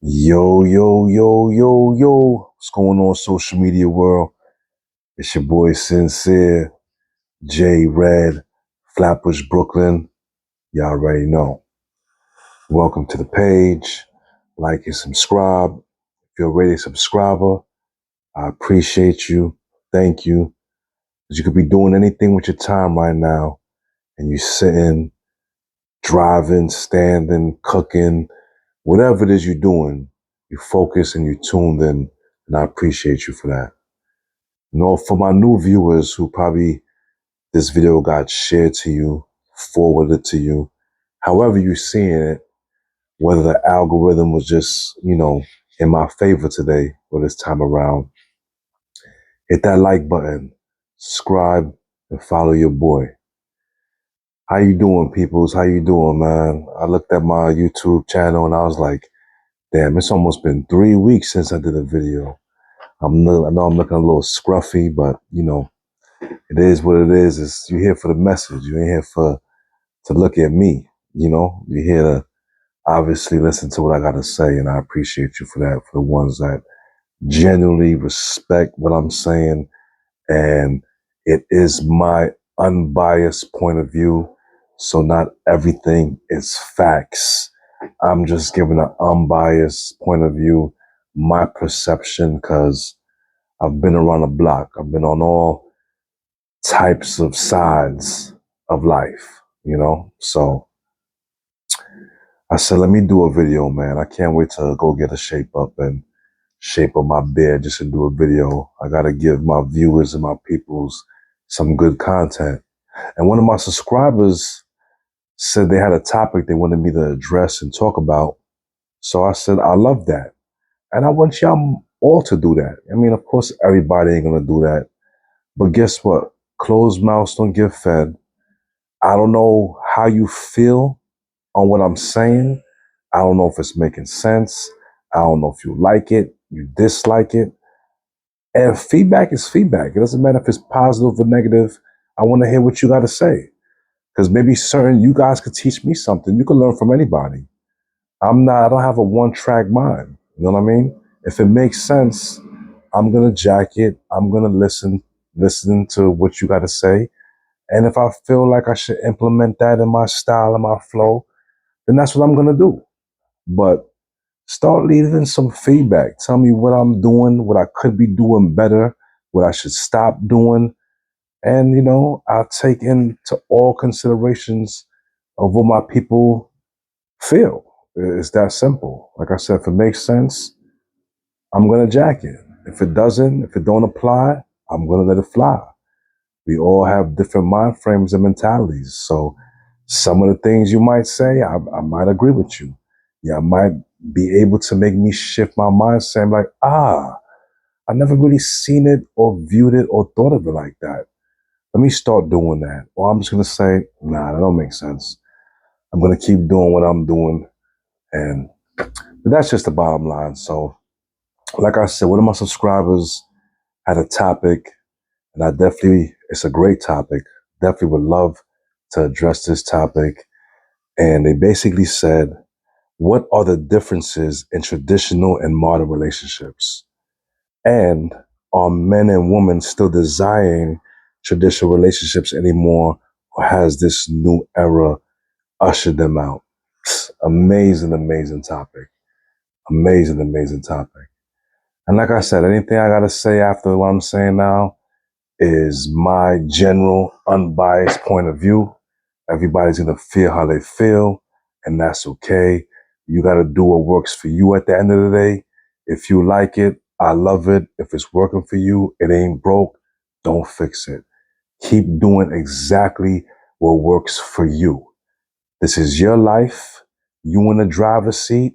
Yo, yo, yo, yo, yo. What's going on, social media world? It's your boy Sincere, J Red, Flatbush, Brooklyn. Y'all already know. Welcome to the page. Like and subscribe. If you're already a subscriber, I appreciate you. Thank you. Because you could be doing anything with your time right now, and you sitting, driving, standing, cooking, whatever it is you're doing, you focus and you tuned in, and I appreciate you for that. For my new viewers who probably this video got shared to you, forwarded to you, however you're seeing it, whether the algorithm was just, in my favor today or this time around, hit that like button, subscribe, and follow your boy. How you doing, peoples? How you doing, man? I looked at my YouTube channel and I was like, damn, it's almost been 3 weeks since I did a video. I know I'm looking a little scruffy, but it is what it is. You're here for the message. You ain't here to look at me. You're here to obviously listen to what I got to say, and I appreciate you for that. For the ones that genuinely respect what I'm saying, and it is my unbiased point of view. So not everything is facts. I'm just giving an unbiased point of view, my perception, because I've been around the block. I've been on all types of sides of life. So I said, let me do a video, man. I can't wait to go get a shape up and shape up my beard just to do a video. I got to give my viewers and my peoples some good content. And one of my subscribers said they had a topic they wanted me to address and talk about. So I said, I love that. And I want y'all all to do that. I mean, of course, everybody ain't going to do that. But guess what? Closed mouths don't get fed. I don't know how you feel on what I'm saying. I don't know if it's making sense. I don't know if you like it, you dislike it. And feedback is feedback. It doesn't matter if it's positive or negative. I want to hear what you got to say. Because maybe you guys could teach me something. You can learn from anybody. I don't have a one-track mind. You know what I mean? If it makes sense, I'm going to jack it. I'm going to listen to what you got to say. And if I feel like I should implement that in my style and my flow, then that's what I'm going to do. But start leaving some feedback. Tell me what I'm doing, what I could be doing better, what I should stop doing. And, I'll take into all considerations of what my people feel. It's that simple. Like I said, if it makes sense, I'm going to jack it. If it doesn't, if it don't apply, I'm going to let it fly. We all have different mind frames and mentalities. So some of the things you might say, I might agree with you. Yeah, I might be able to make me shift my mindset. I'm like, I never really seen it or viewed it or thought of it like that. Let me start doing that. Or I'm just going to say, nah, that don't make sense. I'm going to keep doing what I'm doing. But that's just the bottom line. So, like I said, one of my subscribers had a topic, and it's a great topic. Definitely would love to address this topic. And they basically said, what are the differences in traditional and modern relationships? And are men and women still desiring traditional relationships anymore, or has this new era ushered them out? Amazing, amazing topic. Amazing, amazing topic. And like I said, anything I got to say after what I'm saying now is my general, unbiased point of view. Everybody's going to feel how they feel, and that's okay. You got to do what works for you at the end of the day. If you like it, I love it. If it's working for you, it ain't broke, don't fix it. Keep doing exactly what works for you. This is your life. You in the driver's seat.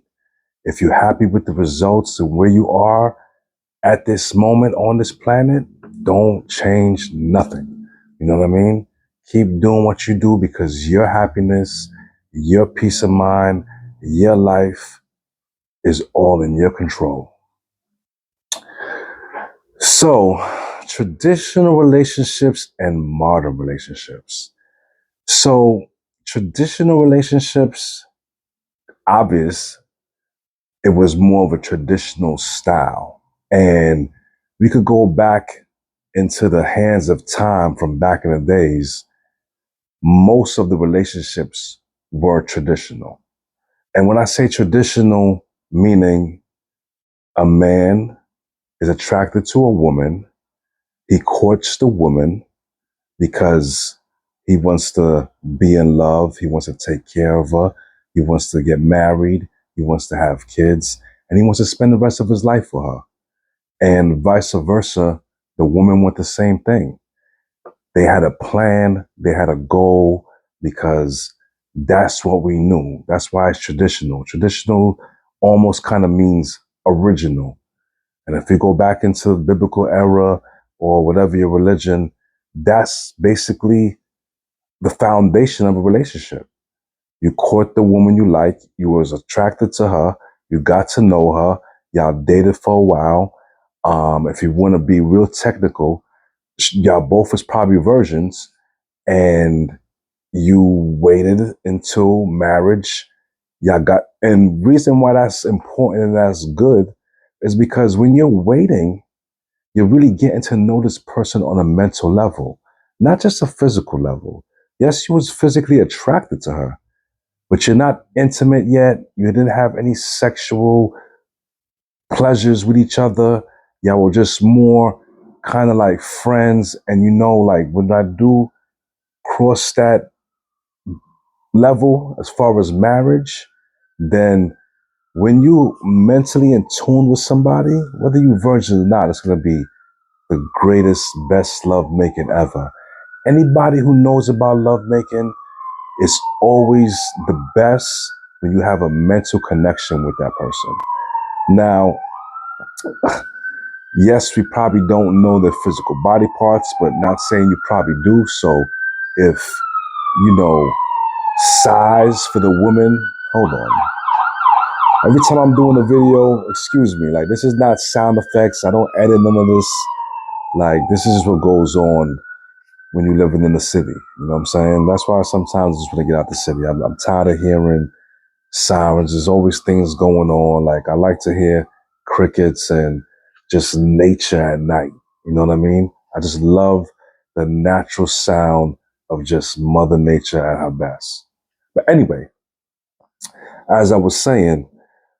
If you're happy with the results and where you are at this moment on this planet, don't change nothing. You know what I mean? Keep doing what you do because your happiness, your peace of mind, your life is all in your control. So, traditional relationships and modern relationships. So, traditional relationships, obvious, it was more of a traditional style. And we could go back into the hands of time from back in the days. Most of the relationships were traditional. And when I say traditional, meaning a man is attracted to a woman, he courts the woman because he wants to be in love, he wants to take care of her, he wants to get married, he wants to have kids, and he wants to spend the rest of his life with her. And vice versa, the woman want the same thing. They had a plan, they had a goal, because that's what we knew. That's why it's traditional. Traditional almost kind of means original. And if you go back into the biblical era or whatever your religion, that's basically the foundation of a relationship. You court the woman you like, you was attracted to her, you got to know her, y'all dated for a while. If you want to be real technical, y'all both was probably virgins, and you waited until marriage. Y'all got, and reason why that's important and that's good is because when you're waiting, you're really getting to know this person on a mental level, not just a physical level. Yes, you was physically attracted to her, but you're not intimate yet. You didn't have any sexual pleasures with each other. Y'all were just more kind of like friends. And like when I do cross that level as far as marriage, then when you mentally in tune with somebody, whether you virgin or not, it's going to be the greatest, best love making ever. Anybody who knows about love making, is always the best when you have a mental connection with that person. Now, yes, we probably don't know their physical body parts, but not saying you probably do. So if, you know, size for the woman, hold on. Every time I'm doing a video, excuse me, like this is not sound effects. I don't edit none of this. Like this is what goes on when you're living in the city. You know what I'm saying? That's why sometimes I just want to get out the city. I'm tired of hearing sirens. There's always things going on. Like I like to hear crickets and just nature at night. You know what I mean? I just love the natural sound of just Mother Nature at her best. But anyway, as I was saying,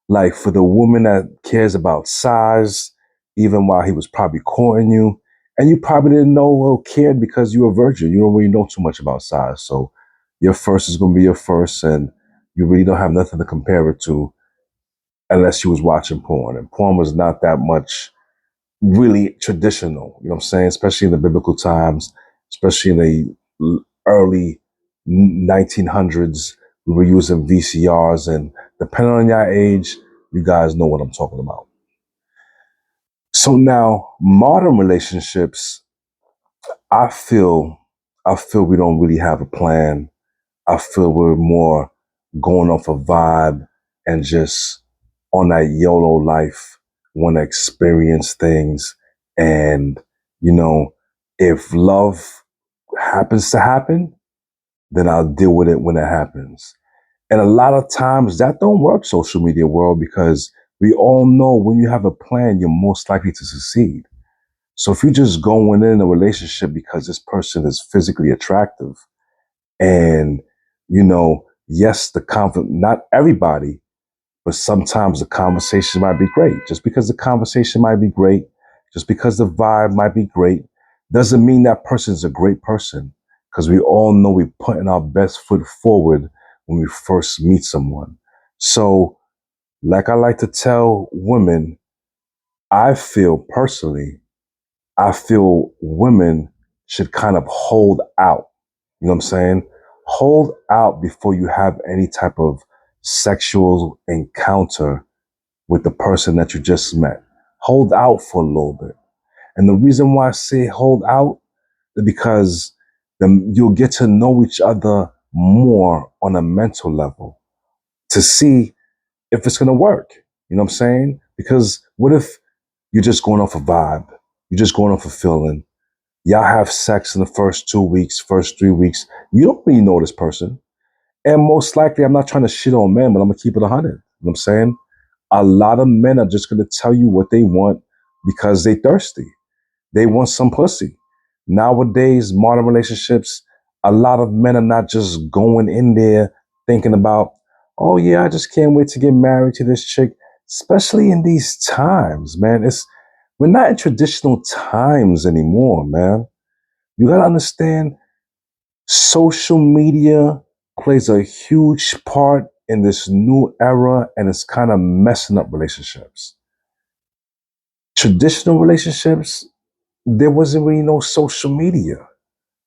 like for the woman that cares about size, even while he was probably courting you, and you probably didn't know or cared because you were a virgin. You don't really know too much about size. So your first is going to be your first, and you really don't have nothing to compare it to unless you was watching porn. And porn was not that much really traditional, you know what I'm saying? Especially in the biblical times, especially in the early 1900s, we were using VCRs, and depending on your age, you guys know what I'm talking about. So now, modern relationships, I feel, I feel we don't really have a plan. I feel we're more going off a vibe and just on that YOLO life, want to experience things. And, if love happens to happen, then I'll deal with it when it happens. And a lot of times that don't work, social media world, because we all know when you have a plan, you're most likely to succeed. So if you're just going in a relationship because this person is physically attractive, and, yes, not everybody, but sometimes the conversation might be great. Just because the conversation might be great, just because the vibe might be great, doesn't mean that person's a great person. Because we all know we're putting our best foot forward when we first meet someone. So, like I like to tell women, I feel personally, I feel women should kind of hold out. You know what I'm saying? Hold out before you have any type of sexual encounter with the person that you just met. Hold out for a little bit. And the reason why I say hold out is because you'll get to know each other more on a mental level to see if it's going to work. You know what I'm saying? Because what if you're just going off a vibe? You're just going off a feeling. Y'all have sex in the first 2 weeks, first 3 weeks. You don't really know this person. And most likely, I'm not trying to shit on men, but I'm going to keep it 100. You know what I'm saying? A lot of men are just going to tell you what they want because they thirsty. They want some pussy. Nowadays, modern relationships, a lot of men are not just going in there thinking about, oh yeah, I just can't wait to get married to this chick. Especially in these times, man. We're not in traditional times anymore, man. You gotta understand, social media plays a huge part in this new era, and it's kind of messing up relationships. Traditional relationships, there wasn't really no social media.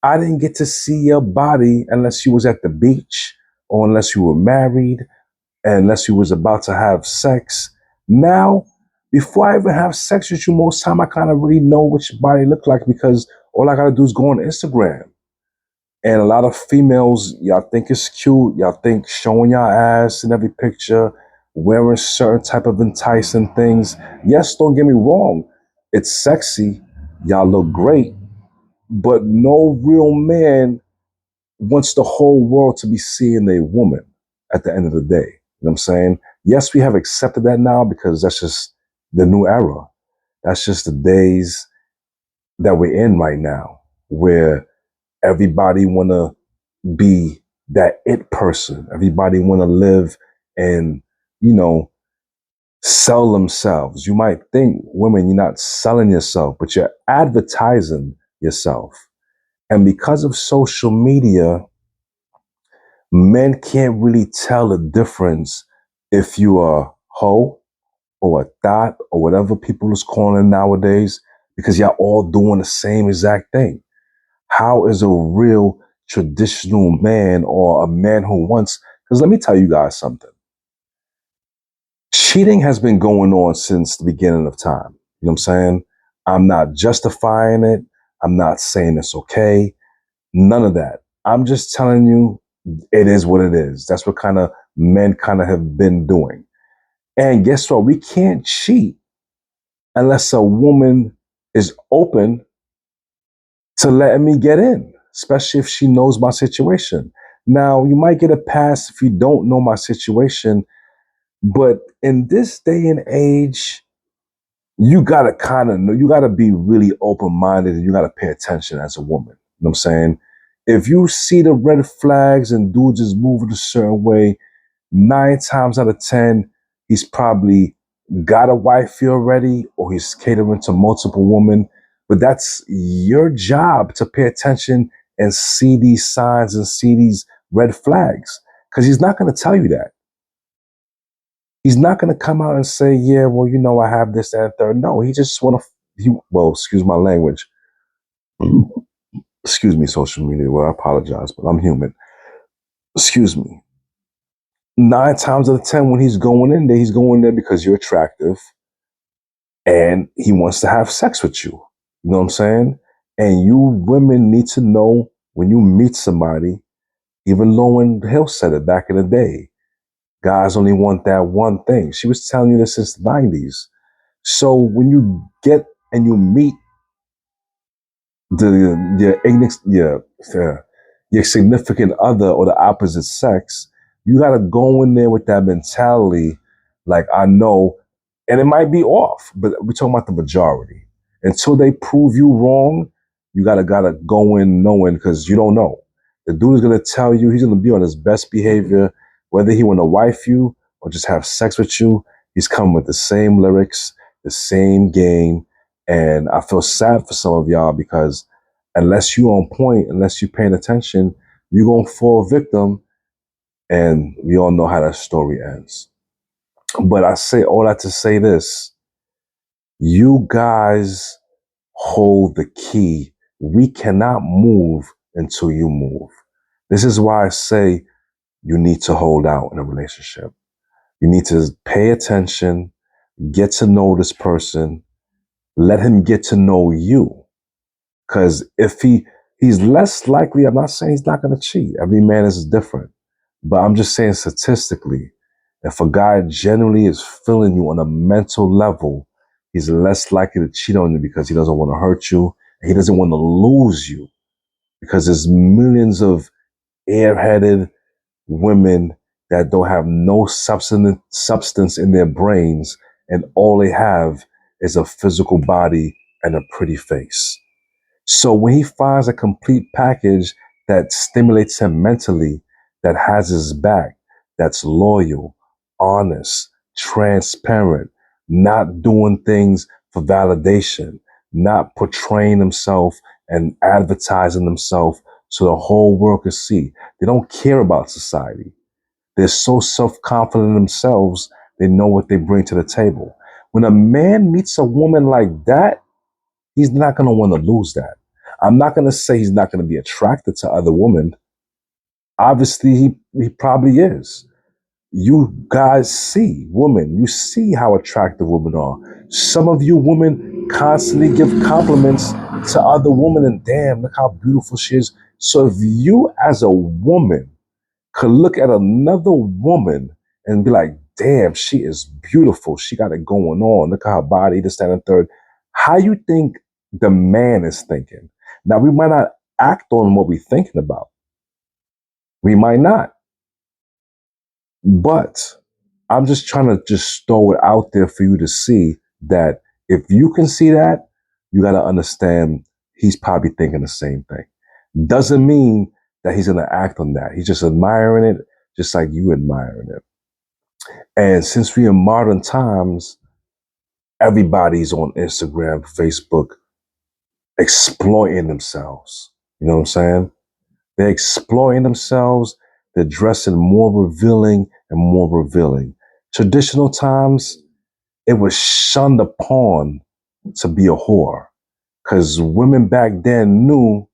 I didn't get to see your body unless you was at the beach or unless you were married, and unless you was about to have sex. Now, before I even have sex with you, most time I kind of really know what your body look like because all I gotta do is go on Instagram. And a lot of females, y'all think it's cute. Y'all think showing your ass in every picture, wearing certain type of enticing things. Yes, don't get me wrong. It's sexy. Y'all look great. But no real man wants the whole world to be seeing a woman at the end of the day. You know what I'm saying? Yes, we have accepted that now because that's just the new era. That's just the days that we're in right now, where everybody wanna be that it person. Everybody wanna live and, you know, sell themselves. You might think, women, you're not selling yourself, but you're advertising yourself. And because of social media, men can't really tell the difference if you are hoe or a thought or whatever people is calling it nowadays, because y'all all doing the same exact thing. How is a real traditional man or a man who wants, because let me tell you guys something. Cheating has been going on since the beginning of time. You know what I'm saying? I'm not justifying it. I'm not saying it's okay. None of that. I'm just telling you it is what it is. That's what kind of men kind of have been doing. And guess what? We can't cheat unless a woman is open to letting me get in, especially if she knows my situation. Now, you might get a pass if you don't know my situation, but in this day and age, you gotta kind of know, you gotta be really open minded and you gotta pay attention as a woman. You know what I'm saying? If you see the red flags and dudes is moving a certain way, 9 times out of 10, he's probably got a wifey already or he's catering to multiple women. But that's your job to pay attention and see these signs and see these red flags. Because he's not going to tell you that. He's not going to come out and say, yeah, well, you know, I have this, that, and third. No, he just want to, well, excuse my language. Excuse me, social media. Well, I apologize, but I'm human. Excuse me. 9 times out of 10, when he's going there because you're attractive and he wants to have sex with you. You know what I'm saying? And you women need to know when you meet somebody, even Lauren Hill said it back in the day, guys only want that one thing. She was telling you this since the 90s. So when you get and you meet your significant other or the opposite sex, you gotta go in there with that mentality, like I know, and it might be off, but we're talking about the majority. Until they prove you wrong, you gotta go in knowing because you don't know. The dude is gonna tell you he's gonna be on his best behavior, whether he wanna wife you or just have sex with you. He's coming with the same lyrics, the same game, and I feel sad for some of y'all because unless you on point, unless you paying attention, you're gonna fall victim. And we all know how that story ends. But I say all that to say this: you guys hold the key. We cannot move until you move. This is why I say you need to hold out in a relationship. You need to pay attention, get to know this person, let him get to know you. Because if he's less likely, I'm not saying he's not going to cheat. Every man is different. But I'm just saying statistically, if a guy generally is feeling you on a mental level, he's less likely to cheat on you because he doesn't want to hurt you. And he doesn't want to lose you because there's millions of airheaded women that don't have no substance in their brains, and all they have is a physical body and a pretty face. So when he finds a complete package that stimulates him mentally, that has his back, that's loyal, honest, transparent, not doing things for validation, not portraying himself and advertising himself so the whole world can see. They don't care about society. They're so self-confident in themselves, they know what they bring to the table. When a man meets a woman like that, he's not going to want to lose that. I'm not going to say he's not going to be attracted to other women. Obviously, he probably is. You guys see women, you see how attractive women are. Some of you women constantly give compliments to other women, and damn, look how beautiful she is. So if you as a woman could look at another woman and be like, damn, she is beautiful. She got it going on. Look at her body, this, that, and third. How you think the man is thinking? Now, we might not act on what we're thinking about. We might not. But I'm just trying to just throw it out there for you to see that if you can see that, you got to understand he's probably thinking the same thing. Doesn't mean that he's going to act on that. He's just admiring it, just like you admiring it. And since we're in modern times, everybody's on Instagram, Facebook, exploiting themselves. You know what I'm saying? They're exploiting themselves. They're dressing more revealing and more revealing. Traditional times, it was shunned upon to be a whore because women back then knew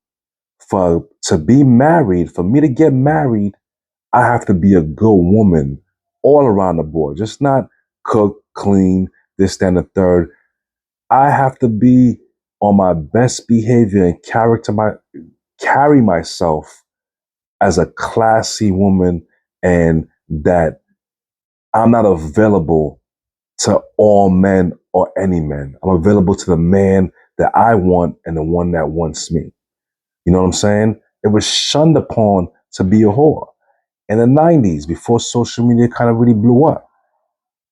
for to be married, for me to get married, I have to be a good woman all around the board, just not cook, clean, this, that, and the third. I have to be on my best behavior and carry myself as a classy woman, and that I'm not available to all men or any men. I'm available to the man that I want and the one that wants me. You know what I'm saying? It was shunned upon to be a whore. In the 90s, before social media kind of really blew up,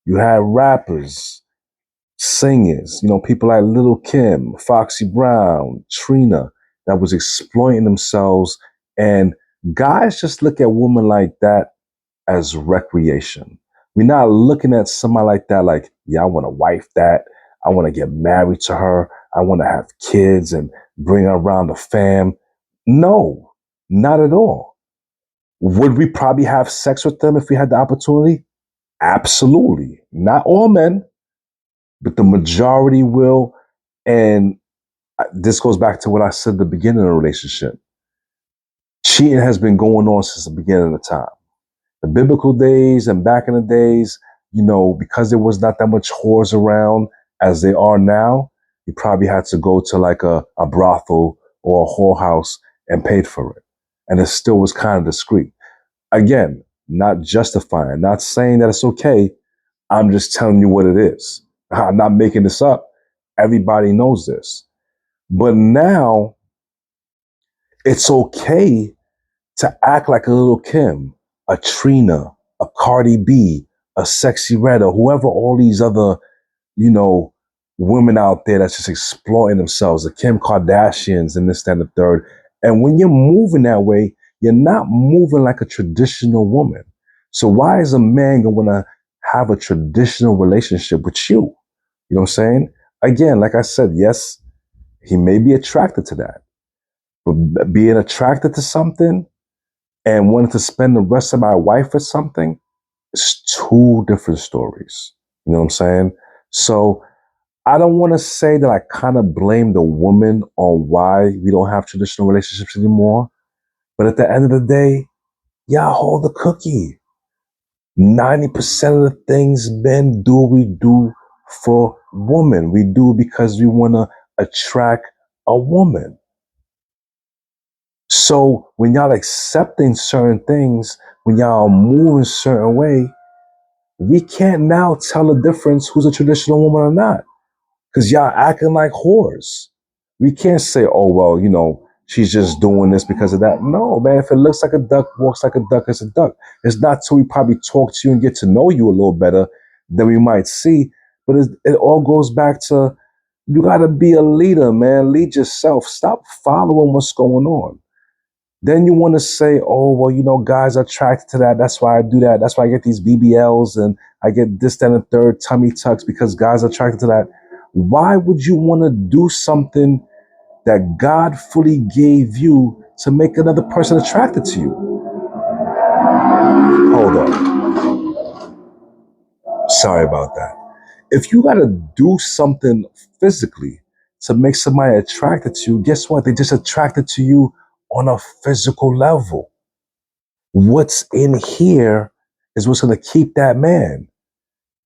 you had rappers, singers, people like Little Kim, Foxy Brown, Trina, that was exploiting themselves. And guys just look at women like that as recreation. We're not looking at somebody like that like, yeah, I want to wife that. I want to get married to her. I want to have kids and bring her around the fam. No, not at all. Would we probably have sex with them if we had the opportunity? Absolutely. Not all men, but the majority will. And this goes back to what I said at the beginning of the relationship. Cheating has been going on since the beginning of the time. The biblical days and back in the days, because there was not that much whores around as they are now, you probably had to go to like a brothel or a whorehouse and paid for it. And it still was kind of discreet. Again, not justifying, not saying that it's okay. I'm just telling you what it is. I'm not making this up. Everybody knows this. But now it's okay to act like a Little Kim, a Trina, a Cardi B, a Sexy Red, or whoever all these other, women out there that's just exploiting themselves, the Kim Kardashians and this, that, and the third. And when you're moving that way, you're not moving like a traditional woman. So why is a man going to have a traditional relationship with you? You know what I'm saying? Again, like I said, yes, he may be attracted to that. But being attracted to something and wanting to spend the rest of my life with something, it's two different stories. You know what I'm saying? So I don't want to say that I kind of blame the woman on why we don't have traditional relationships anymore. But at the end of the day, y'all hold the cookie. 90% of the things men do, we do for women. We do because we want to attract a woman. So when y'all accepting certain things, when y'all moving a certain way, we can't now tell the difference who's a traditional woman or not. Because y'all acting like whores. We can't say, oh, well, she's just doing this because of that. No, man, if it looks like a duck, walks like a duck, it's a duck. It's not till we probably talk to you and get to know you a little better than we might see. But it all goes back to you got to be a leader, man. Lead yourself. Stop following what's going on. Then you want to say, oh, well, guys are attracted to that. That's why I do that. That's why I get these BBLs and I get this, that, and the third tummy tucks because guys are attracted to that. Why would you want to do something that God fully gave you to make another person attracted to you? Hold on. Sorry about that. If you got to do something physically to make somebody attracted to you, guess what? They just attracted to you on a physical level. What's in here is what's going to keep that man.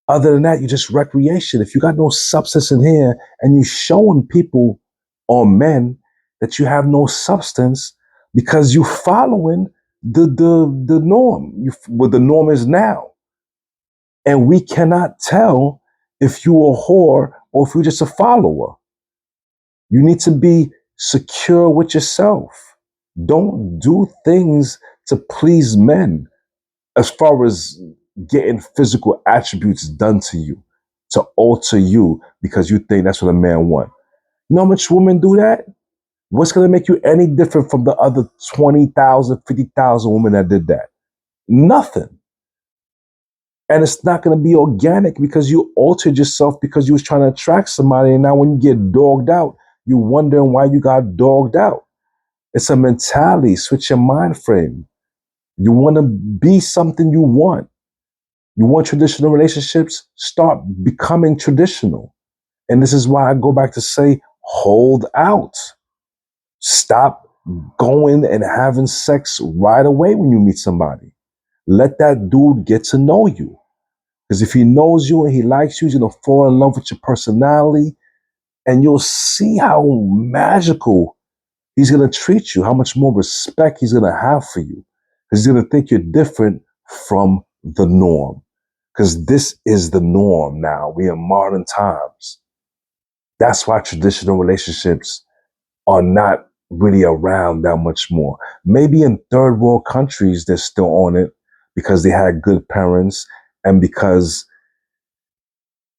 Other than that, you just recreation. If you got no substance in here and you showing people or men that you have no substance because you following the norm, what the norm is now. And we cannot tell if you a whore or if you're just a follower. You need to be secure with yourself. Don't do things to please men as far as getting physical attributes done to you, to alter you because you think that's what a man wants. You know how much women do that? What's going to make you any different from the other 20,000, 50,000 women that did that? Nothing. And it's not going to be organic because you altered yourself because you was trying to attract somebody. And now when you get dogged out, you're wondering why you got dogged out. It's a mentality. Switch your mind frame. You want to be something you want. You want traditional relationships? Start becoming traditional. And this is why I go back to say, hold out. Stop going and having sex right away when you meet somebody. Let that dude get to know you. Because if he knows you and he likes you, he's going to fall in love with your personality. And you'll see how magical he's going to treat you, how much more respect he's going to have for you. Because he's going to think you're different from the norm. Because this is the norm now. We're in modern times. That's why traditional relationships are not really around that much more. Maybe in third world countries, they're still on it because they had good parents and because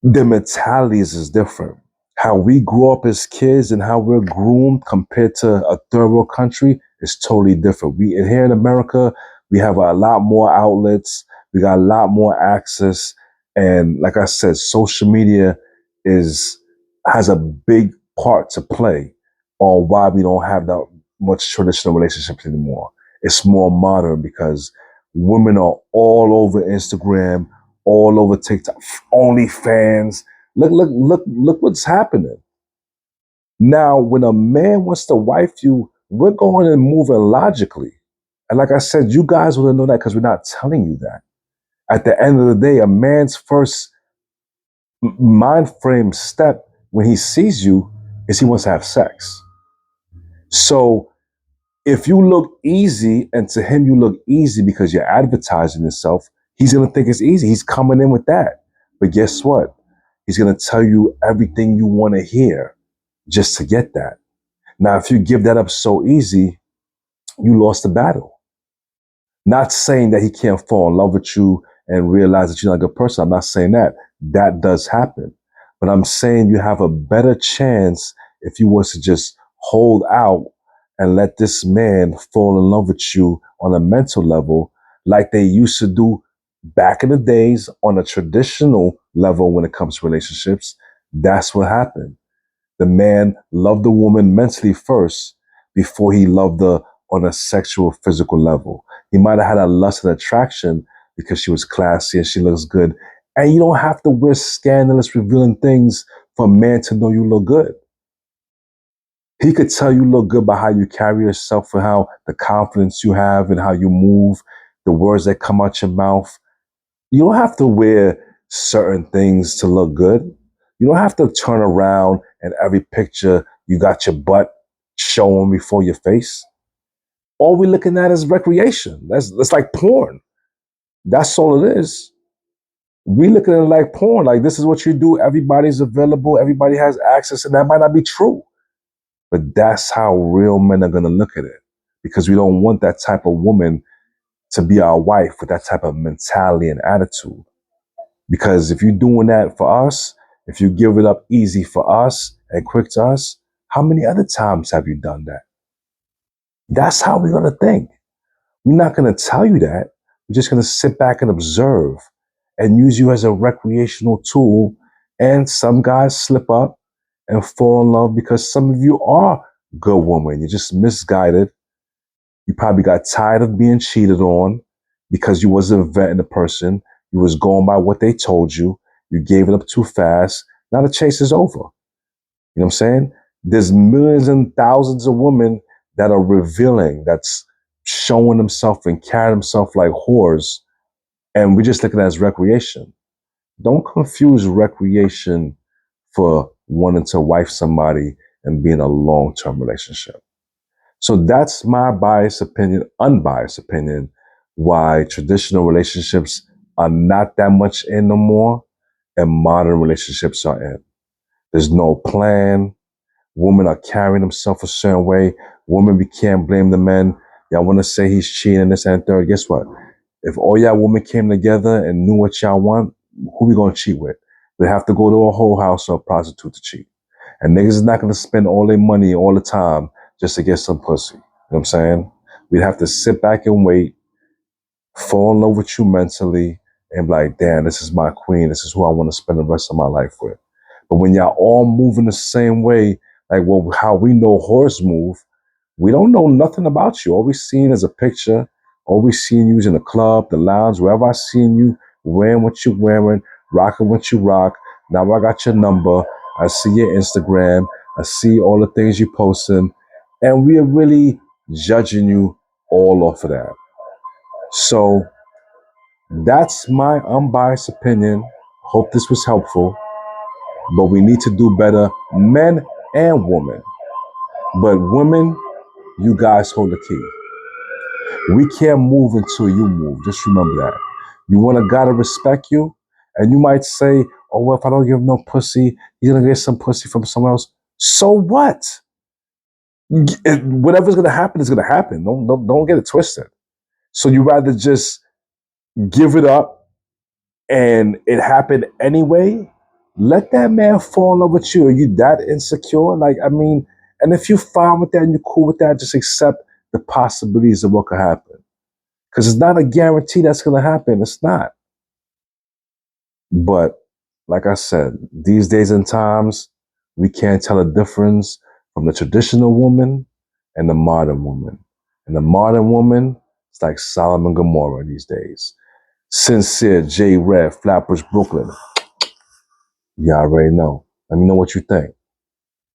their mentalities is different. How we grew up as kids and how we're groomed compared to a third world country is totally different. We here in America, we have a lot more outlets, we got a lot more access, and like I said, social media is has a big part to play on why we don't have that much traditional relationships anymore. It's more modern because women are all over Instagram, all over TikTok, OnlyFans. Look what's happening. Now, when a man wants to wife you, we're going and moving logically. And like I said, you guys wouldn't know that because we're not telling you that. At the end of the day, a man's first mind frame step when he sees you is he wants to have sex. So if you look easy and to him you look easy because you're advertising yourself, he's going to think it's easy. He's coming in with that. But guess what? He's going to tell you everything you want to hear just to get that. Now, if you give that up so easy, you lost the battle. Not saying that he can't fall in love with you and realize that you're not a good person. I'm not saying that. That does happen. But I'm saying you have a better chance if you was to just hold out and let this man fall in love with you on a mental level like they used to do back in the days on a traditional level when it comes to relationships. That's what happened. The man loved the woman mentally first before he loved her on a sexual, physical level. He might have had a lust and attraction because she was classy and she looks good. And you don't have to wear scandalous, revealing things for a man to know you look good. He could tell you look good by how you carry yourself and how the confidence you have and how you move, the words that come out your mouth. You don't have to wear certain things to look good. You don't have to turn around and every picture you got your butt showing before your face. All we're looking at is recreation. That's like porn. That's all it is. We looking at it like porn. Like this is what you do. Everybody's available. Everybody has access, and that might not be true. But that's how real men are going to look at it, because we don't want that type of woman to be our wife with that type of mentality and attitude. Because if you're doing that for us, if you give it up easy for us and quick to us, how many other times have you done that? That's how we're going to think. We're not going to tell you that. We're just going to sit back and observe and use you as a recreational tool. And some guys slip up and fall in love because some of you are good women. You're just misguided. You probably got tired of being cheated on because you wasn't vetting the person. You was going by what they told you. You gave it up too fast. Now the chase is over. You know what I'm saying? There's millions and thousands of women that are revealing, that's showing themselves and carrying themselves like whores. And we're just looking at it as recreation. Don't confuse recreation for wanting to wife somebody and be in a long-term relationship. So that's my unbiased opinion, why traditional relationships are not that much in no more and modern relationships are in. There's no plan. Women are carrying themselves a certain way. Women, we can't blame the men. Y'all want to say he's cheating, this and third. Guess what? If all y'all women came together and knew what y'all want, who we gonna cheat with? They have to go to a whole house or a prostitute to cheat. And niggas is not gonna spend all their money all the time just to get some pussy. You know what I'm saying? We'd have to sit back and wait, fall in love with you mentally, and be like, damn, this is my queen. This is who I want to spend the rest of my life with. But when y'all all moving the same way, like how we know horse move, we don't know nothing about you. All we seen is a picture. All we seen you is in the club, the lounge, wherever I seen you wearing what you wearing, rocking what you rock. Now I got your number. I see your Instagram. I see all the things you posting. And we are really judging you all off of that. So that's my unbiased opinion. Hope this was helpful. But we need to do better, men and women. But women, you guys hold the key. We can't move until you move. Just remember that. You want a guy to respect you, and you might say, oh, well, if I don't give him no pussy, he's going to get some pussy from someone else. So what? Whatever's going to happen is going to happen. Don't get it twisted. So you rather just give it up and it happened anyway? Let that man fall in love with you. Are you that insecure? Like, I mean, and if you're fine with that and you're cool with that, just accept the possibilities of what could happen. Because it's not a guarantee that's going to happen. It's not. But like I said, these days and times, we can't tell a difference from the traditional woman and the modern woman. And the modern woman, it's like Sodom and Gomorrah these days. Sincere, J Red, Flatbush, Brooklyn. You already know. Let me know what you think.